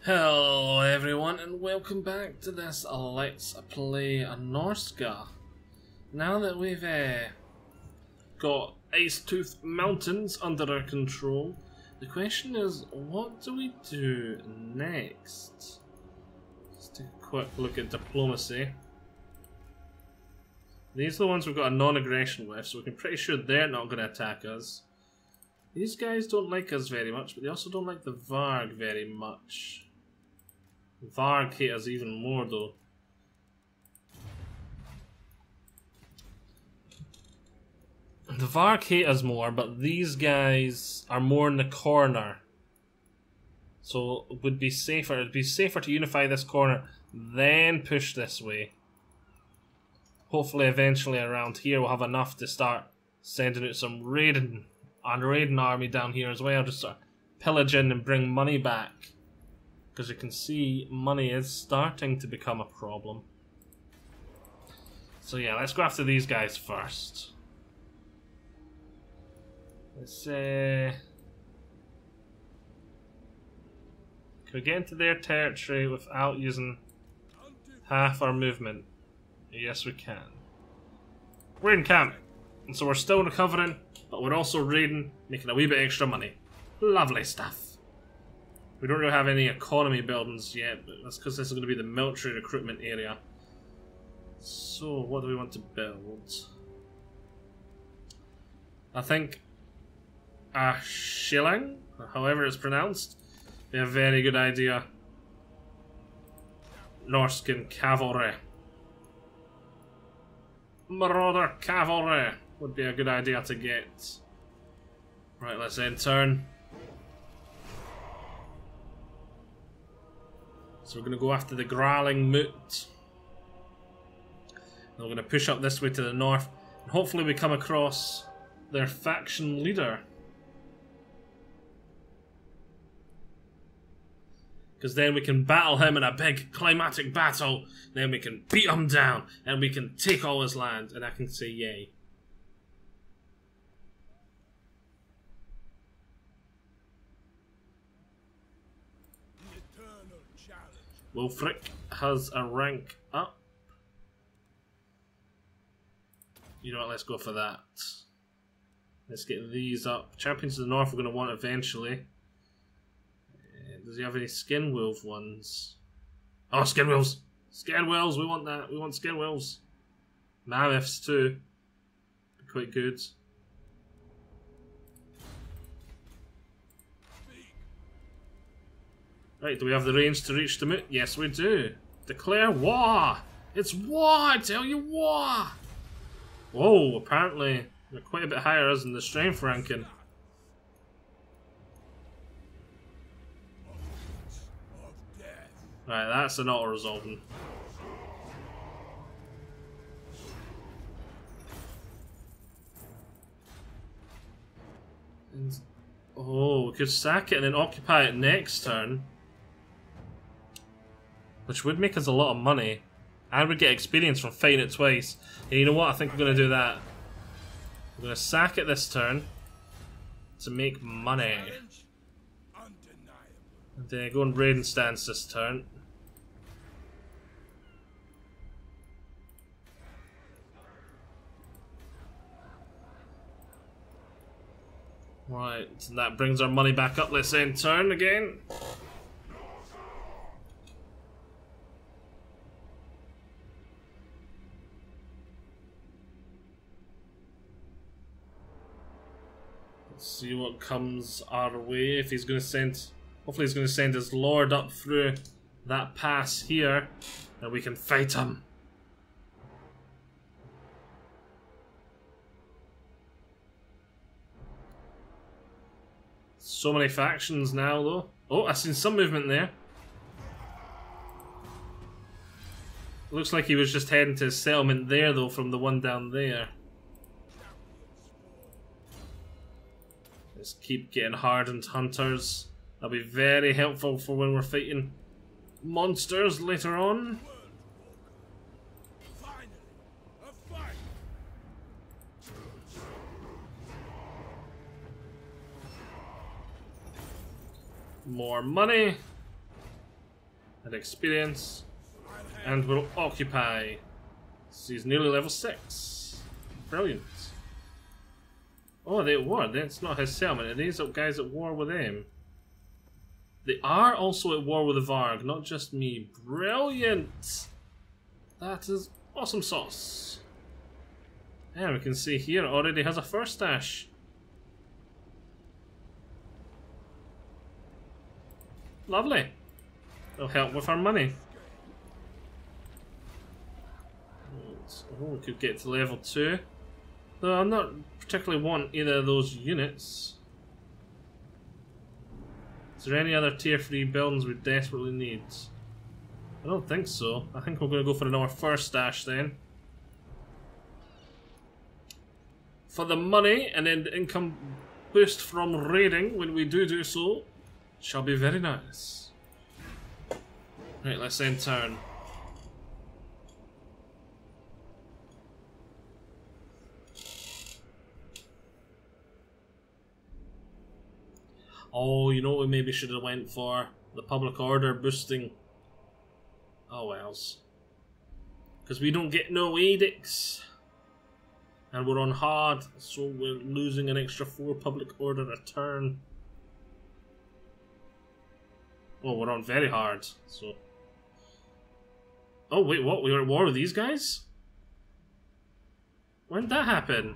Hello everyone and welcome back to this Let's Play Norsca. Now that we've got Ice Tooth Mountains under our control, the question is, what do we do next? Let's take a quick look at diplomacy. These are the ones we've got a non-aggression with, so we're pretty sure they're not going to attack us. These guys don't like us very much, but they also don't like the Varg very much. Varg hate us even more though. The Varg hate us more, but these guys are more in the corner. So it would be safer. It'd be safer to unify this corner, then push this way. Hopefully eventually around here we'll have enough to start sending out some raiding army down here as well. Just start pillaging and bring money back. Because you can see money is starting to become a problem. So yeah, let's go after these guys first. Let's can we get into their territory without using half our movement? Yes we can. We're in camp, and so we're still recovering, but we're also raiding, making a wee bit extra money. Lovely stuff. We don't really have any economy buildings yet, but that's because this is going to be the military recruitment area. So, what do we want to build? I think a shilling, however it's pronounced, be a very good idea. Norscan cavalry. Marauder cavalry would be a good idea to get. Right, let's end turn. So we're going to go after the Growling Moot. And we're going to push up this way to the north. And hopefully we come across their faction leader. Because then we can battle him in a big climatic battle. Then we can beat him down. And we can take all his land. And I can say yay. Wolfric has a rank up. You know what, let's go for that. Let's get these up. Champions of the North we're going to want eventually. Does he have any skin wolf ones? Oh, skin wolves! Skin wolves, we want that. We want skin wolves. Mammoths too. Be quite good. Right, do we have the range to reach the moot? Yes, we do. Declare war! It's war, I tell you, war! Whoa, apparently they're quite a bit higher as in the strength ranking. Right, that's an auto-resolving. Oh, we could sack it and then occupy it next turn. Which would make us a lot of money. And we'd get experience from fighting it twice. And you know what? I think we're going to do that. We're going to sack it this turn to make money. And then go and raiding stance this turn. Right, and that brings our money back up. Let's end turn again. See what comes our way. If he's going to send, hopefully he's going to send his lord up through that pass here, and we can fight him. So many factions now, though. Oh, I've seen some movement there. Looks like he was just heading to his settlement there, though, from the one down there. Let's keep getting hardened hunters. That'll be very helpful for when we're fighting monsters later on. More money. and experience, and we'll occupy. So he's nearly level 6. Brilliant. Oh, they at war. That's not his settlement. Are these guys at war with him? They are also at war with the Varg, not just me. Brilliant! That is awesome sauce. And we can see here it already has a first stash. Lovely. It'll help with our money. Oh, we could get to level 2. Though I'm not particularly want either of those units. Is there any other tier 3 buildings we desperately need? I don't think so. I think we're going to go for another first stash then. For the money, and then the income boost from raiding when we do so shall be very nice. Right, let's end turn. Oh, you know what we maybe should have went for? The public order boosting. Oh wells. Because we don't get no edicts. And we're on hard, so we're losing an extra 4 public order a turn. Oh, we're on very hard, so... Oh wait, what? We were at war with these guys? When did that happen?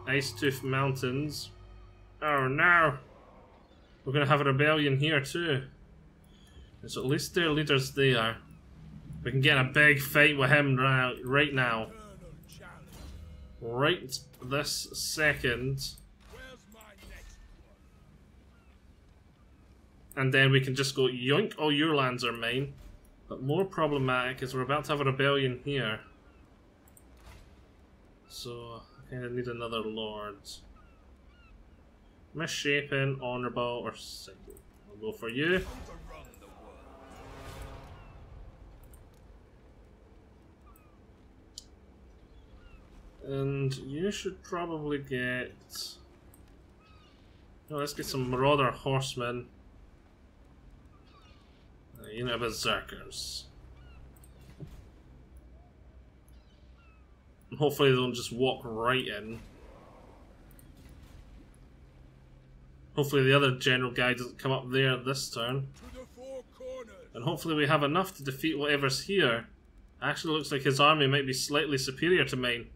Icetooth Mountains. Oh no! We're gonna have a rebellion here too. And so at least their leader's there. We can get a big fight with him right now. Right this second. And then we can just go yoink, all your lands are mine. But more problematic is we're about to have a rebellion here. So I kinda need another lord. Misshapen, honourable, or single. I'll go for you. And you should probably get... Oh, let's get some Marauder Horsemen. You know, Berserkers. And hopefully they don't just walk right in. Hopefully the other general guy doesn't come up there this turn. And hopefully we have enough to defeat whatever's here. Actually looks like his army might be slightly superior to mine.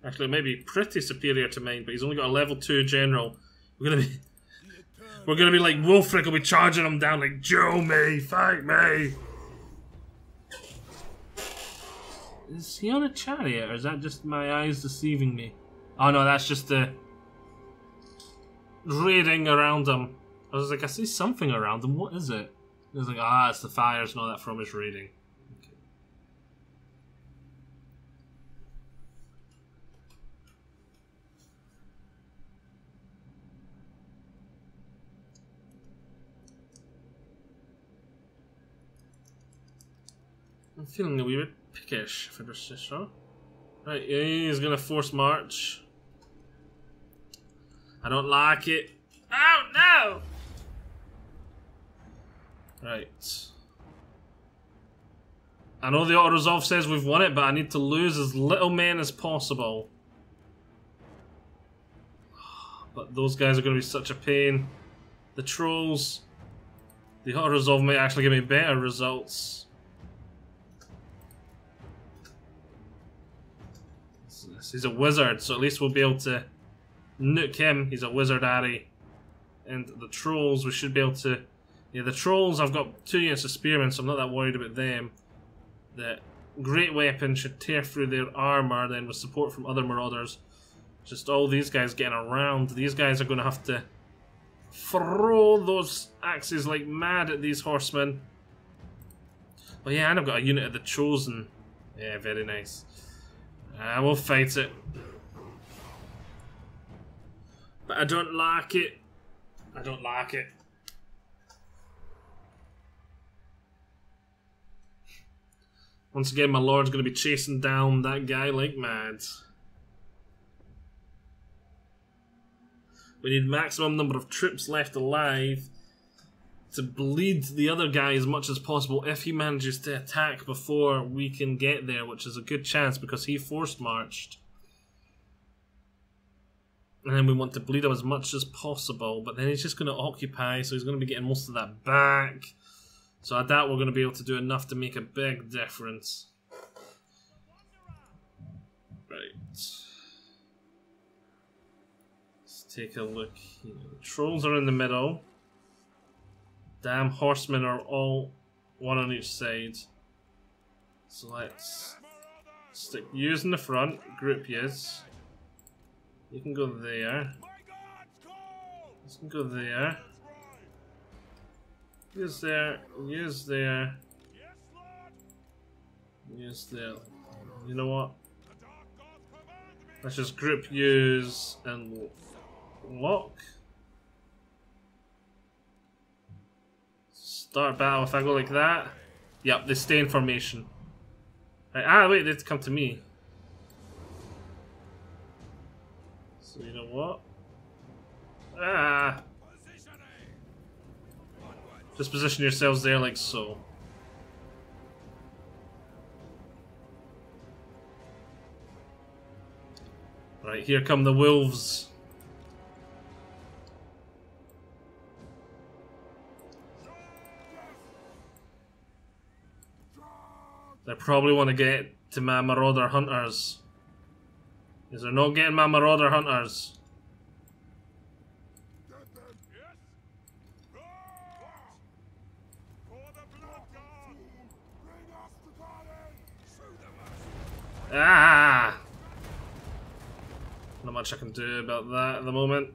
Actually it might be pretty superior to mine, but he's only got a level 2 general. We're gonna be like Wolfric will be charging him down like, Joe me, fight me! Is he on a chariot or is that just my eyes deceiving me? Oh no, that's just the raiding around him. I was like, I see something around him, what is it? I was like, ah, it's the fires and all that from his raiding. Okay. I'm feeling a wee bit pickish, if I just say so. Right, he's gonna force march. I don't like it. Oh no! Right. I know the auto-resolve says we've won it, but I need to lose as little men as possible. But those guys are going to be such a pain. The trolls. The auto-resolve might actually give me better results. He's a wizard, so at least we'll be able to nuke him. He's a wizard Ari. And the trolls, we should be able to... Yeah, the trolls, I've got 2 units of spearmen, so I'm not that worried about them. The great weapon should tear through their armor, then with support from other marauders. Just all these guys getting around. These guys are going to have to throw those axes like mad at these horsemen. Oh yeah, and I've got a unit of the Chosen. Yeah, very nice. We'll fight it. But I don't like it. I don't like it. Once again, my lord's going to be chasing down that guy like mad. We need maximum number of troops left alive to bleed the other guy as much as possible if he manages to attack before we can get there, which is a good chance because he force marched. And then we want to bleed him as much as possible, but then he's just going to occupy, so he's going to be getting most of that back. So I doubt we're going to be able to do enough to make a big difference. Right. Let's take a look here. The trolls are in the middle. Damn horsemen are all one on each side. So let's stick yous in the front, group yous. You can go there. You can go there. Use there. Use there. Use there. You know what? Let's just group use and lock. Start battle if I go like that. Yep, they stay in formation. Right, wait, they have to come to me. So you know what? Just position yourselves there like so. Right, here come the wolves. They probably want to get to my marauder hunters. Because they're not getting my marauder hunters. Ah! Not much I can do about that at the moment.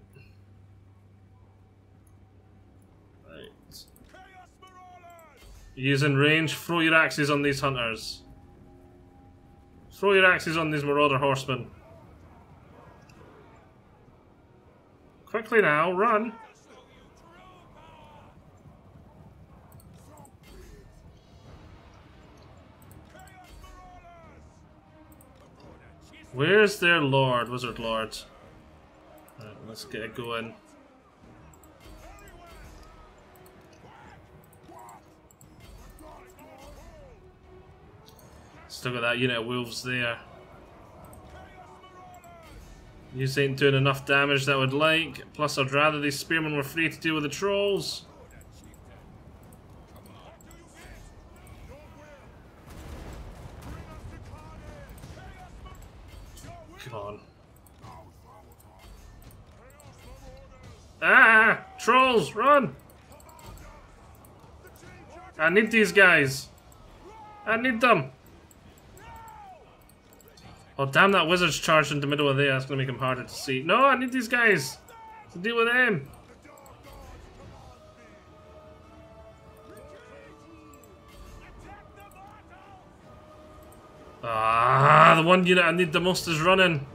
Right. Using range, throw your axes on these hunters. Throw your axes on these marauder horsemen. Quickly now, run! Where's their lord, wizard lord? Right, let's get it going. Still got that unit of wolves there. You ain't doing enough damage that I would like. Plus, I'd rather these spearmen were free to deal with the trolls. Come on. Ah! Trolls, run! I need these guys. I need them. Oh damn, that wizard's charged in the middle of there. That's gonna make him harder to see. No, I need these guys to deal with them. Ah, the one unit I need the most is running.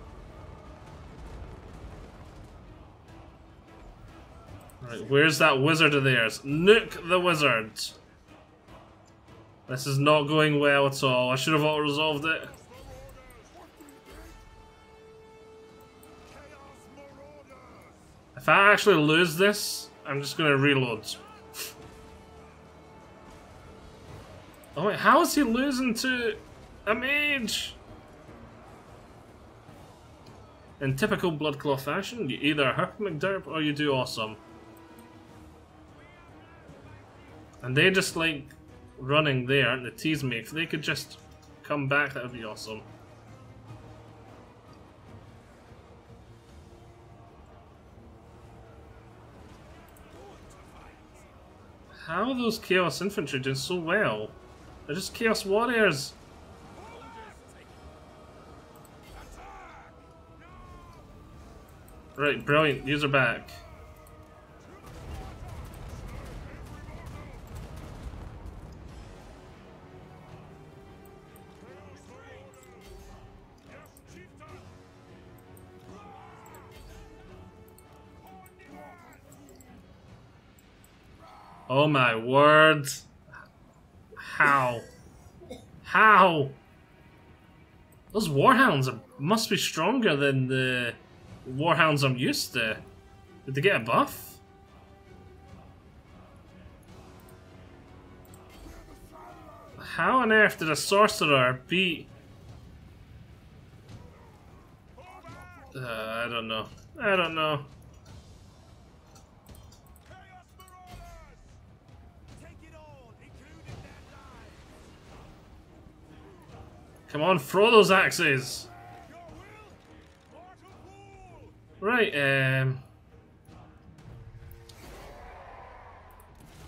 Right, where's that wizard of theirs? Nuke the wizard. This is not going well at all. I should have auto-resolved it. If I actually lose this, I'm just gonna reload. Oh wait, how is he losing to a mage? In typical Bloodclaw fashion, you either hook McDerp or you do awesome. And they just like running there and they tease me. If they could just come back, that would be awesome. How are those Chaos Infantry doing so well? They're just Chaos Warriors. Right, brilliant. These are back. Oh my word. How? How? Those Warhounds must be stronger than the Warhounds I'm used to. Did they get a buff? How on earth did a sorcerer beat... I don't know. I don't know. Come on, throw those axes! Right,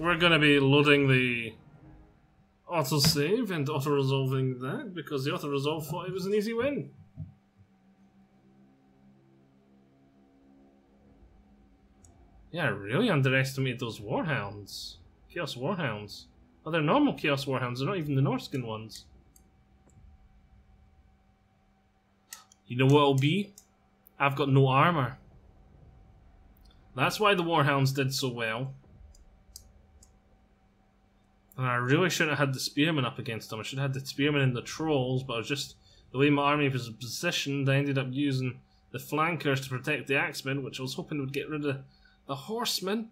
we're gonna be loading the autosave and auto-resolving that because the auto-resolve thought it was an easy win. Yeah, I really underestimated those Warhounds. Chaos Warhounds. Oh, they're normal Chaos Warhounds, they're not even the Norscan ones. You know what it'll be? I've got no armor. That's why the Warhounds did so well. And I really shouldn't have had the Spearmen up against them. I should have had the Spearmen and the Trolls, but it was just the way my army was positioned. I ended up using the Flankers to protect the Axemen, which I was hoping would get rid of the Horsemen.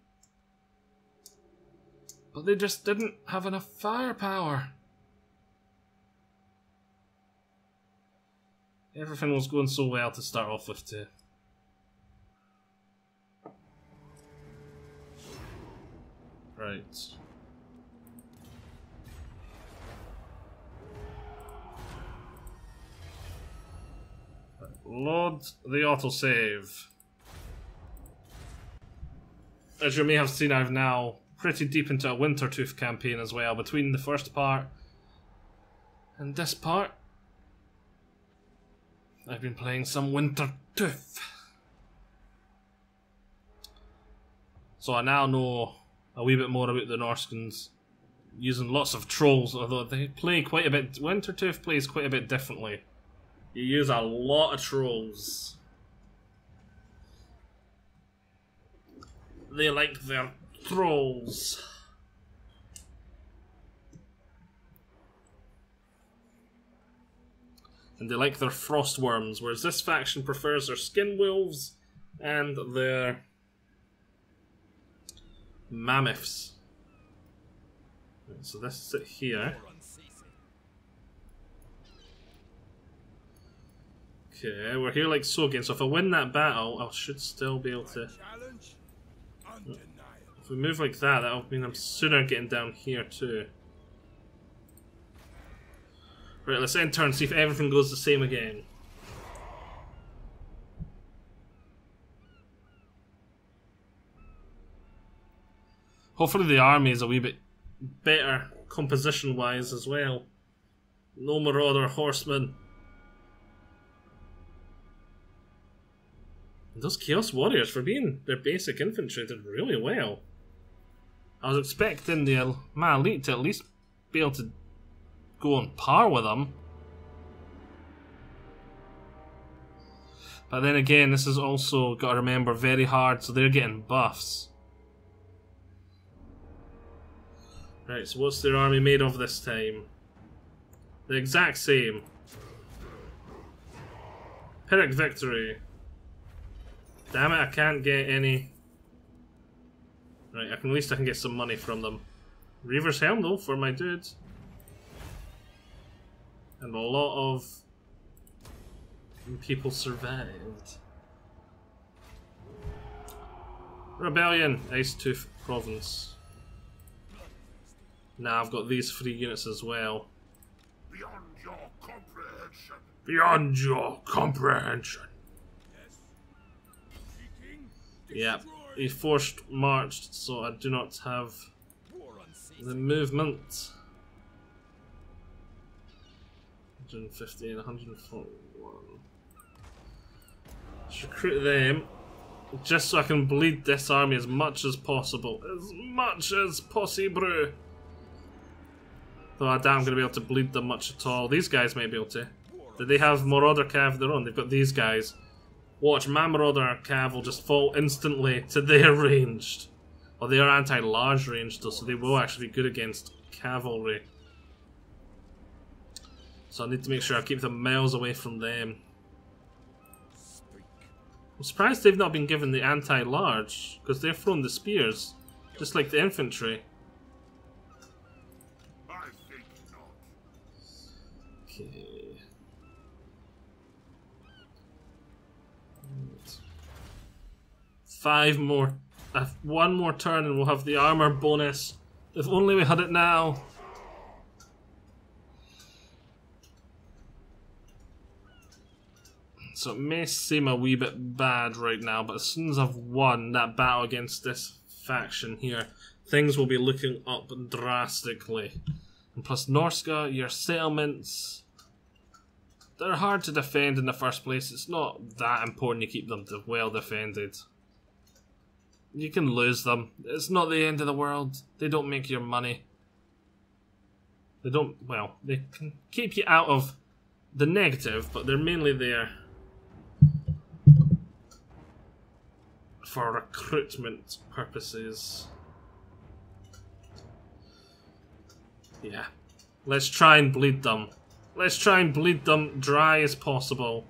But they just didn't have enough firepower. Everything was going so well to start off with too. Right. Load the autosave. As you may have seen, I've now pretty deep into a Wintertooth campaign as well. Between the first part and this part, I've been playing some Wintertooth. So I now know a wee bit more about the Norscans, using lots of trolls, although they play quite a bit. Wintertooth plays quite a bit differently. You use a lot of trolls. They like their trolls. And they like their frost worms, whereas this faction prefers their skin wolves and their mammoths. Right, so this is it here. Okay, we're here like so again, so if I win that battle, I should still be able to... If we move like that, that'll mean I'm sooner getting down here too. Right, let's end turn and see if everything goes the same again. Hopefully the army is a wee bit better composition-wise as well. No Marauder Horsemen. And those Chaos Warriors, for being their basic infantry, did really well. I was expecting my elite to at least be able to go on par with them. But then again, this is also, got to remember, very hard, so they're getting buffs. Right, so what's their army made of this time? The exact same. Pyrrhic victory. Damn it, I can't get any. Right, at least I can get some money from them. Reaver's Helm though, for my dudes. And a lot of people survived. Rebellion, Icetooth Province. Now I've got these 3 units as well. Beyond your comprehension. Beyond your comprehension. Yep, he forced marched, so I do not have the movement. 115, 141. Let's recruit them, just so I can bleed this army as much as possible. As much as possible. Though I doubt I'm going to be able to bleed them much at all. These guys may be able to. Did they have Marauder Cav of their own? They've got these guys. Watch, my Marauder Cav will just fall instantly to their ranged. Well, they are anti-large ranged though, so they will actually be good against cavalry. So I need to make sure I keep them miles away from them. I'm surprised they've not been given the anti-large, because they're throwing the spears, just like the infantry. I think not. Okay. Five more. One more turn and we'll have the armor bonus. If only we had it now. So it may seem a wee bit bad right now, but as soon as I've won that battle against this faction here, things will be looking up drastically. And plus Norsca, your settlements, they're hard to defend in the first place. It's not that important you keep them well defended. You can lose them. It's not the end of the world. They don't make your money. They don't, well, they can keep you out of the negative, but they're mainly there for recruitment purposes. Yeah. Let's try and bleed them. Let's try and bleed them dry as possible.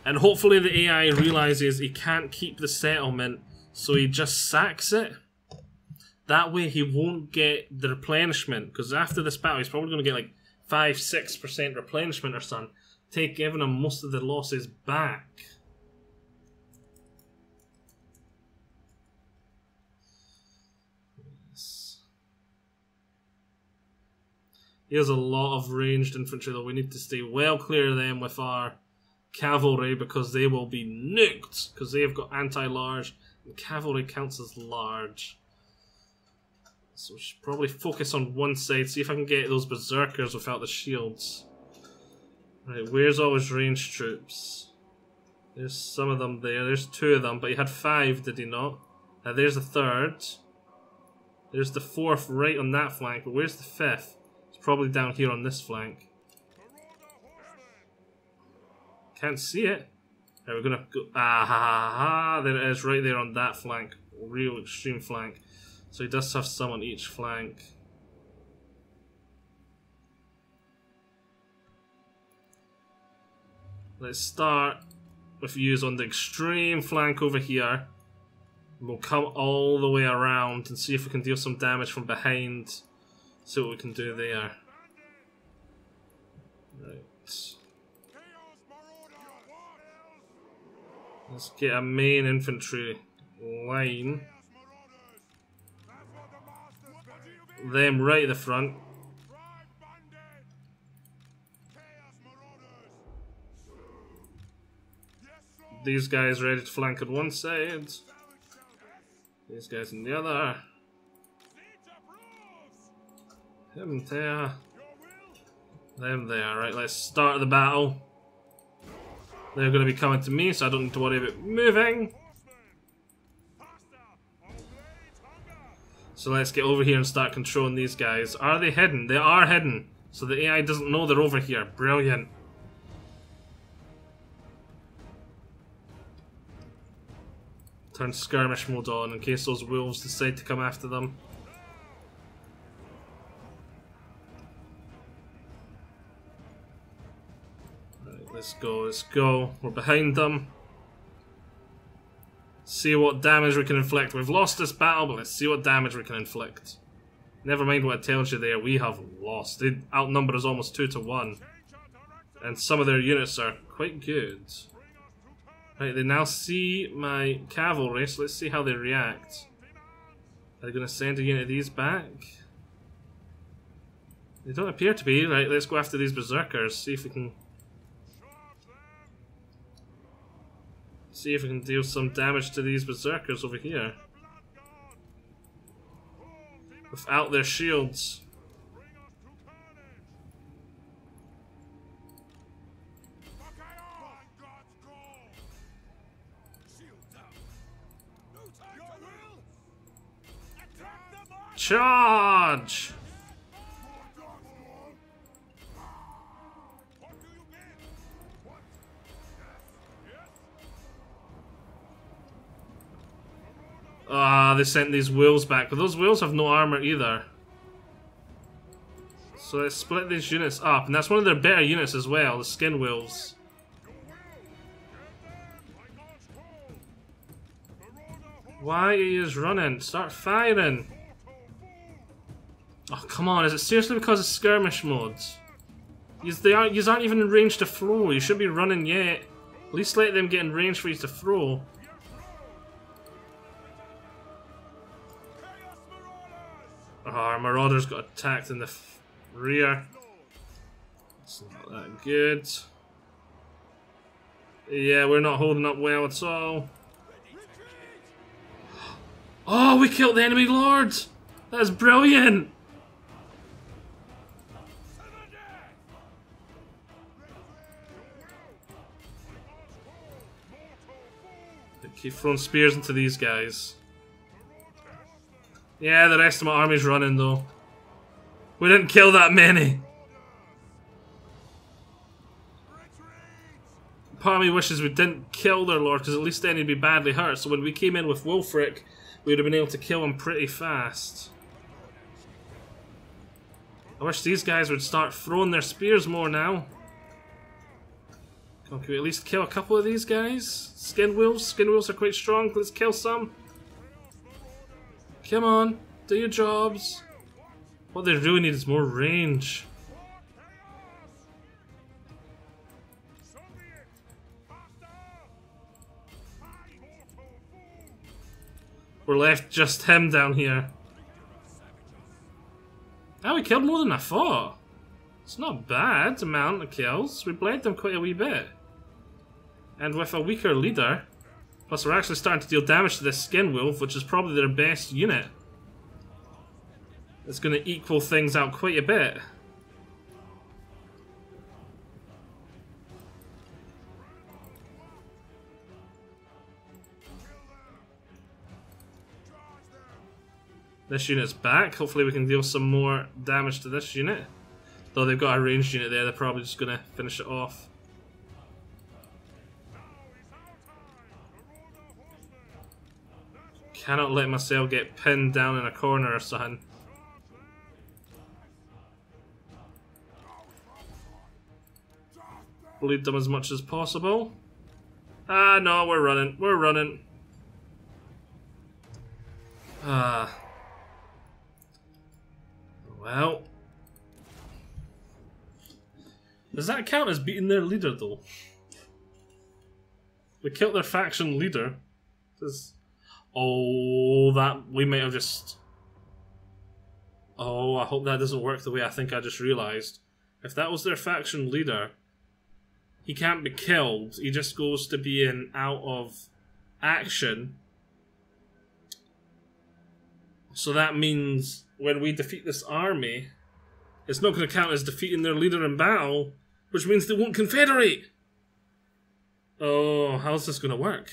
And hopefully the AI realizes he can't keep the settlement, so he just sacks it. That way he won't get the replenishment, because after this battle he's probably going to get like 5-6% replenishment or something, giving him most of the losses back. He has a lot of ranged infantry though. We need to stay well clear of them with our cavalry because they will be nuked because they have got anti-large and cavalry counts as large. So we should probably focus on one side, see if I can get those berserkers without the shields. Right, where's all his ranged troops? There's some of them there, there's 2 of them, but he had 5, did he not? There's a 3rd. There's the 4th right on that flank, but where's the 5th? It's probably down here on this flank. Can't see it. Right, we're gonna go. Ah ha ha ha! There it is, right there on that flank. Real extreme flank. So he does have some on each flank. Let's start with views on the extreme flank over here. And we'll come all the way around and see if we can deal some damage from behind. See what we can do there. Right. Let's get a main infantry line. Them right at the front. These guys ready to flank on one side. These guys on the other. Him there. Them there. Right, let's start the battle. They're going to be coming to me, so I don't need to worry about moving. So let's get over here and start controlling these guys. Are they hidden? They are hidden. So the AI doesn't know they're over here. Brilliant. Turn skirmish mode on in case those wolves decide to come after them. Let's go, let's go. We're behind them. See what damage we can inflict. We've lost this battle, but let's see what damage we can inflict. Never mind what it tells you there, we have lost. They outnumber us almost 2 to 1. And some of their units are quite good. Right, they now see my cavalry, so let's see how they react. Are they going to send a unit of these back? They don't appear to be. Right, let's go after these berserkers, see if we can... See if we can deal some damage to these berserkers over here. Without their shields. Charge! Ah, they sent these wolves back, but those wolves have no armor either. So let's split these units up, and that's one of their better units as well, the skin wolves. Why are you running? Start firing! Oh, come on, is it seriously because of skirmish modes? Yous aren't even in range to throw. You should be running yet. At least let them get in range for you to throw. Oh, our Marauders got attacked in the rear. It's not that good. Yeah, we're not holding up well at all. Oh, we killed the enemy lords! That's brilliant! Keep throwing spears into these guys. Yeah, the rest of my army's running though. We didn't kill that many. Part of me wishes we didn't kill their lord, because at least then he'd be badly hurt. So when we came in with Wulfric, we would have been able to kill him pretty fast. I wish these guys would start throwing their spears more now. Can we at least kill a couple of these guys? Skin wolves? Skin wolves are quite strong. Let's kill some. Come on, do your jobs. What they really need is more range. We're left just him down here. Oh, we killed more than I thought. It's not bad amount of kills. We bled them quite a wee bit. And with a weaker leader, plus we're actually starting to deal damage to this skin wolf, which is probably their best unit. It's going to equal things out quite a bit. This unit's back. Hopefully we can deal some more damage to this unit. Though they've got a ranged unit there, they're probably just going to finish it off. Cannot let myself get pinned down in a corner or something. Bleed them as much as possible. Ah, no, we're running. We're running. Ah. Well. Does that count as beating their leader, though? We killed their faction leader. Does... Oh, that... We might have just... Oh, I hope that doesn't work the way I think I just realised. If that was their faction leader, he can't be killed. He just goes to being out of action. So that means when we defeat this army, it's not going to count as defeating their leader in battle, which means they won't confederate. Oh, how's this going to work?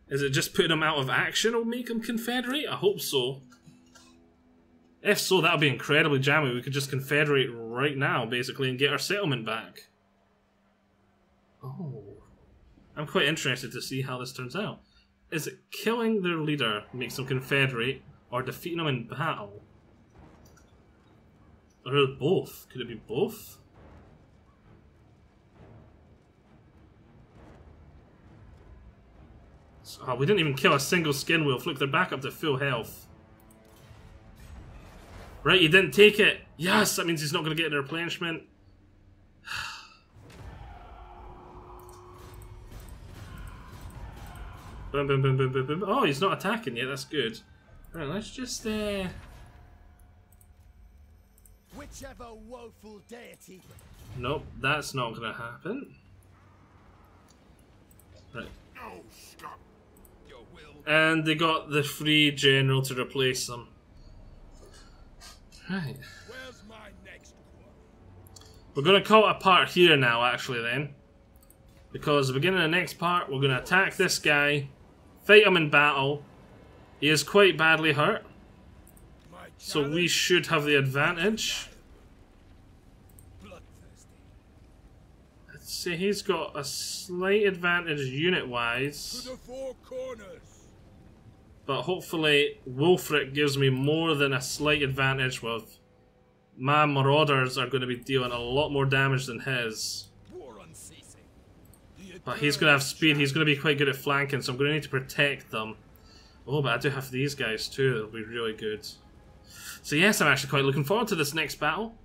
Is it just putting them out of action will make them confederate? I hope so. If so, that would be incredibly jammy. We could just confederate right now, basically, and get our settlement back. Oh. I'm quite interested to see how this turns out. Is it killing their leader makes them confederate, or defeating them in battle? Or both? Could it be both? Oh, we didn't even kill a single skin wolf. Look, they're back up to full health. Right, he didn't take it. Yes, that means he's not going to get a replenishment. Boom, boom, boom, boom, boom, boom. Oh, he's not attacking yet. That's good. Right, let's just Whichever woeful deity. Nope, that's not going to happen. Right. No, scum. Your will. And they got the free general to replace them. Right. Where's my next one? We're going to call it a part here now, actually, then. Because at the beginning of the next part, we're going to attack this guy, fight him in battle. He is quite badly hurt, so we should have the advantage. Let's see, he's got a slight advantage unit-wise. To the four corners. But hopefully, Wulfric gives me more than a slight advantage with my Marauders are going to be dealing a lot more damage than his. But he's going to have speed, he's going to be quite good at flanking, so I'm going to need to protect them. Oh, but I do have these guys too, that'll be really good. So yes, I'm actually quite looking forward to this next battle.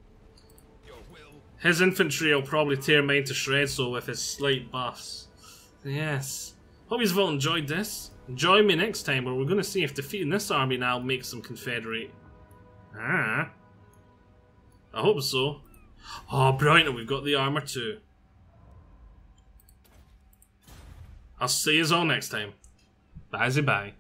Your will. His infantry will probably tear mine to shreds, though, with his slight buffs. Yes. Hope you've all enjoyed this. Join me next time, where we're going to see if defeating this army now makes them confederate. I hope so. Oh, brilliant, and we've got the armor too. I'll see you all next time. Bye-bye.